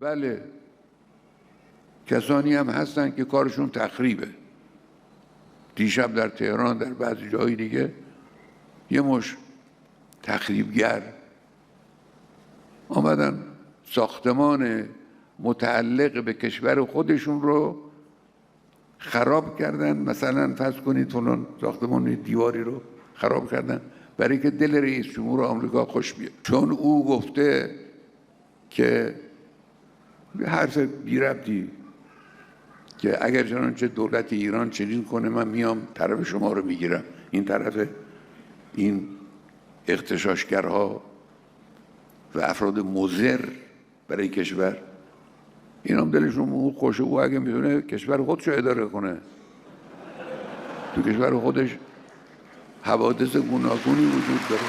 بله کسانی هم هستن که کارشون تخریبه. دیشب در تهران در بعضی جای دیگه یه مش تخریبگر آمدن ساختمان متعلق به کشور خودشون رو خراب کردن. مثلا فرض کنید فلان ساختمان دیواری رو خراب کردن برای که دل رئیس جمهور آمریکا خوش بیاد، چون او گفته که حرف بی ربطی که اگر چنانچه دولت ایران چنین کنه من میام طرف شما رو میگیرم. این طرف این اغتشاشگرها و افراد مضر برای کشور، این هم دلشون خوشه. او اگه میتونه کشور خودش رو اداره کنه، تو کشور خودش حوادث گوناگونی وجود داره.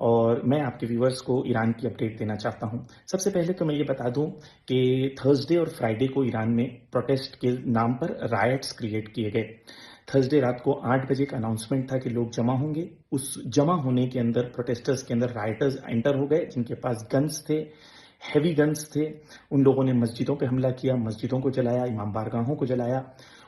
اور میں آپ کے ویورز کو ایران کی اپڈیٹ دینا چاہتا ہوں۔ سب سے پہلے تو میں یہ بتا دوں کہ تھرسڈے اور فرائیڈے کو ایران میں پروٹیسٹ کے نام پر رائٹس کریٹ کیے گئے۔ تھرسڈے رات کو 8 بجے کا اناؤنسمنٹ تھا کہ لوگ جمع ہوں گے۔ اس جمع ہونے کے اندر پروٹیسٹرز کے اندر رائٹرز انٹر ہو گئے جن کے پاس گنز تھے، ہیوی گنز تھے۔ ان لوگوں نے مسجدوں پہ حملہ کیا، مسجدوں کو جلایا، امام بارگاہوں کو جلایا۔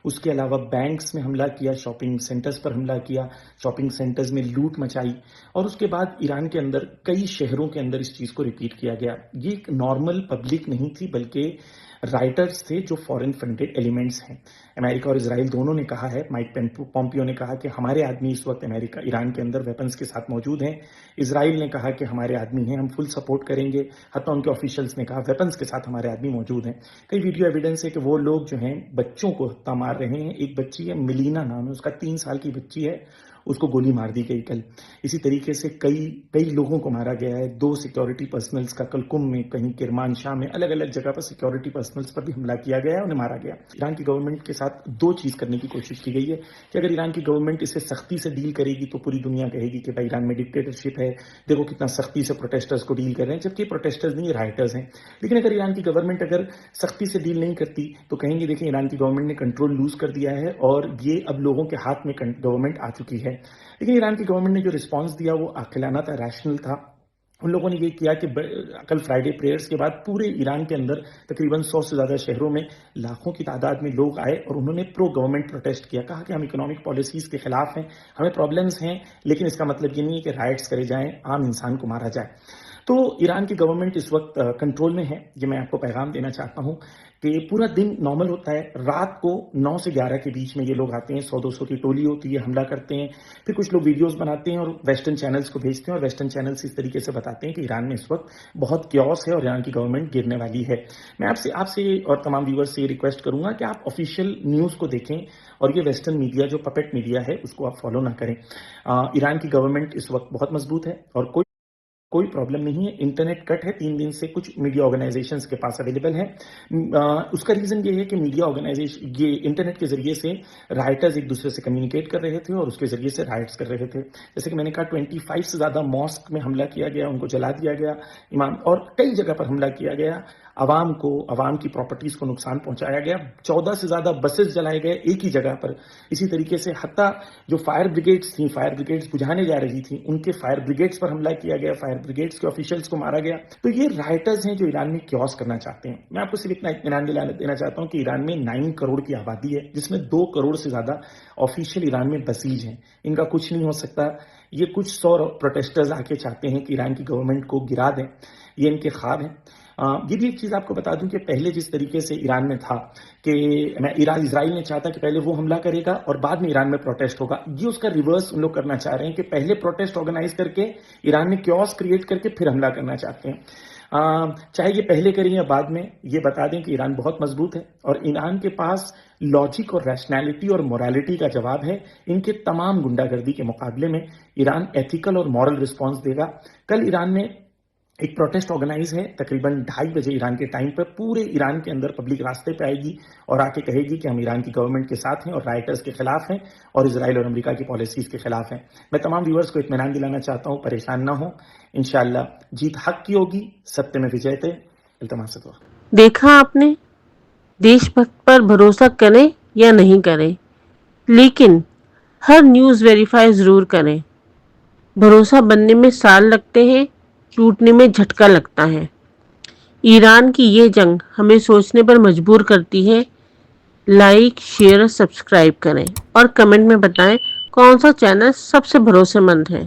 اس کے علاوہ بینکس میں حملہ کیا، شاپنگ سینٹرز پر حملہ کیا، شاپنگ سینٹرز میں لوٹ مچائی، اور اس کے بعد ایران کے اندر کئی شہروں کے اندر اس چیز کو ریپیٹ کیا گیا۔ یہ ایک نارمل پبلک نہیں تھی بلکہ رائٹرز تھے جو فورن فنڈڈ ایلیمنٹس ہیں۔ امریکہ اور اسرائیل دونوں نے کہا ہے، مائک پومپیو نے کہا کہ ہمارے آدمی اس وقت ایران کے اندر ویپنز کے ساتھ موجود ہیں۔ اسرائیل نے کہا کہ ہمارے آدمی ہیں، ہم فل سپورٹ کریں گے۔ حتیٰ ان کے آفیشلز نے کہا ویپنز کے ساتھ ہمارے آدمی موجود ہیں۔ کئی ویڈیو ایویڈنس ہے کہ وہ لوگ جو ہیں بچوں کو حتیٰ مار رہے ہیں۔ ایک بچی ہے، ملینا نام ہے اس کا، 3 سال کی بچی ہے، اس کو گولی مار دی گئی کل۔ اسی طریقے سے کئی لوگوں کو مارا گیا ہے۔ 2 سیکیورٹی پرسنلز کا کل قم میں، کہیں کرمان شاہ میں، الگ الگ جگہ پر سیکیورٹی پرسنلز پر بھی حملہ کیا گیا ہے، انہیں مارا گیا۔ ایران کی گورنمنٹ کے ساتھ 2 چیز کرنے کی کوشش کی گئی ہے کہ اگر ایران کی گورنمنٹ اسے سختی سے ڈیل کرے گی تو پوری دنیا کہے گی کہ بھائی ایران میں ڈکٹیٹرشپ ہے، دیکھو کتنا سختی سے پروٹیسٹرز کو ڈیل کر رہے ہیں، جبکہ پروٹیسٹرز نہیں، رائٹرز ہیں۔ لیکن اگر ایران کی گورنمنٹ اگر سختی سے ڈیل نہیں کرتی تو کہیں گے دیکھیں ایران کی گورنمنٹ نے کنٹرول لوز کر دیا ہے اور یہ اب لوگوں کے ہاتھ میں گورنمنٹ آ چکی ہے۔ لیکن ایران کی گورنمنٹ نے جو رسپانس دیا وہ عاقلانہ تھا، ریشنل تھا۔ ان لوگوں نے یہ کیا کہ کل فرائیڈے پریئرز کے بعد پورے ایران کے اندر تقریباً 100 سے زیادہ شہروں میں لاکھوں کی تعداد میں لوگ آئے اور انہوں نے پرو گورنمنٹ پروٹیسٹ کیا، کہا کہ ہم اکنامک پالیسیز کے خلاف ہیں، ہمیں پرابلمز ہیں، لیکن اس کا مطلب یہ نہیں ہے کہ رائٹس کرے جائیں، عام انسان کو مارا جائے۔ تو ایران کی گورنمنٹ اس وقت کنٹرول میں ہے۔ یہ میں آپ کو پیغام دینا چاہتا ہوں کہ پورا دن نارمل ہوتا ہے، رات کو 9 سے 11 کے بیچ میں یہ لوگ آتے ہیں، 100-200 کی ٹولی ہوتی ہے، حملہ کرتے ہیں، پھر کچھ لوگ ویڈیوز بناتے ہیں اور ویسٹرن چینلز کو بھیجتے ہیں، اور ویسٹرن چینلز اس طریقے سے بتاتے ہیں کہ ایران میں اس وقت بہت کیوس ہے اور ایران کی گورنمنٹ گرنے والی ہے۔ میں آپ سے اور تمام ویورز سے یہ ریکویسٹ کروں گا کہ آپ آفیشیل نیوز کو دیکھیں اور یہ ویسٹرن میڈیا جو پپٹ میڈیا ہے اس کو آپ فالو نہ کریں۔ ایران کی گورنمنٹ اس وقت بہت مضبوط ہے اور کوئی پرابلم نہیں ہے۔ انٹرنیٹ کٹ ہے 3 دن سے، کچھ میڈیا آرگنائزیشنز کے پاس اویلیبل ہے۔ اس کا ریزن یہ ہے کہ میڈیا آرگنائزیشن یہ انٹرنیٹ کے ذریعے سے رائٹرز ایک دوسرے سے کمیونیکیٹ کر رہے تھے اور اس کے ذریعے سے رائٹس کر رہے تھے۔ جیسے کہ میں نے کہا 25 سے زیادہ ماسک میں حملہ کیا گیا، ان کو جلا دیا گیا امام، اور کئی جگہ پر حملہ کیا گیا، عوام کی پراپرٹیز کو نقصان پہنچایا گیا۔ 14 سے زیادہ بسز جلائے گئے ایک ہی جگہ پر۔ اسی طریقے سے حتیٰ جو فائر بریگیڈز تھیں، فائر بریگیڈز بجھانے جا رہی تھیں، ان کے فائر بریگیڈز پر حملہ کیا گیا، فائر بریگیڈز کے آفیشلز کو مارا گیا۔ تو یہ رائٹرز ہیں جو ایران میں کیوس کرنا چاہتے ہیں۔ میں آپ کو صرف اتنا اطمینان دینا چاہتا ہوں کہ ایران میں 9 کروڑ کی آبادی ہے، جس میں 2 کروڑ سے زیادہ آفیشیل ایران میں بسیج ہیں۔ ان کا کچھ نہیں ہو سکتا۔ یہ کچھ 100 پروٹیسٹرز آ کے چاہتے ہیں کہ ایران کی گورنمنٹ کو گرا دیں، یہ ان کے خواب ہیں۔ یہ بھی ایک چیز آپ کو بتا دوں کہ پہلے جس طریقے سے ایران میں تھا کہ اسرائیل نے چاہتا کہ پہلے وہ حملہ کرے گا اور بعد میں ایران میں پروٹیسٹ ہوگا، یہ اس کا ریورس ان لوگ کرنا چاہ رہے ہیں کہ پہلے پروٹیسٹ آرگنائز کر کے ایران میں کیوس کریٹ کر کے پھر حملہ کرنا چاہتے ہیں۔ چاہے یہ پہلے کریں یا بعد میں، یہ بتا دیں کہ ایران بہت مضبوط ہے اور ایران کے پاس لاجک اور ریشنالٹی اور مورالیٹی کا جواب ہے۔ ان کے تمام گنڈا گردی کے مقابلے میں ایران ایتھیکل اور مورل رسپانس دے گا۔ کل ایران میں ایک پروٹیسٹ آرگنائز ہے تقریباً 2:30 بجے ایران کے ٹائم پر، پورے ایران کے اندر پبلک راستے پہ آئے گی اور آ کے کہے گی کہ ہم ایران کی گورنمنٹ کے ساتھ ہیں اور رائٹرز کے خلاف ہیں اور اسرائیل اور امریکہ کی پالیسیز کے خلاف ہیں۔ میں تمام ویورز کو اطمینان دلانا چاہتا ہوں، پریشان نہ ہوں، انشاءاللہ جیت حق کی ہوگی، ستیہ میں وجیتے۔ التماس دعا۔ دیکھا آپ نے، دیش بھکت پر بھروسہ کریں یا نہیں کریں، لیکن ہر نیوز ویریفائی ضرور کریں۔ بھروسہ بننے میں سال لگتے ہیں، ٹوٹنے میں جھٹکا لگتا ہے۔ ایران کی یہ جنگ ہمیں سوچنے پر مجبور کرتی ہے۔ لائک، شیئر، سبسکرائب کریں اور کمنٹ میں بتائیں کون سا چینل سب سے بھروسے مند ہے۔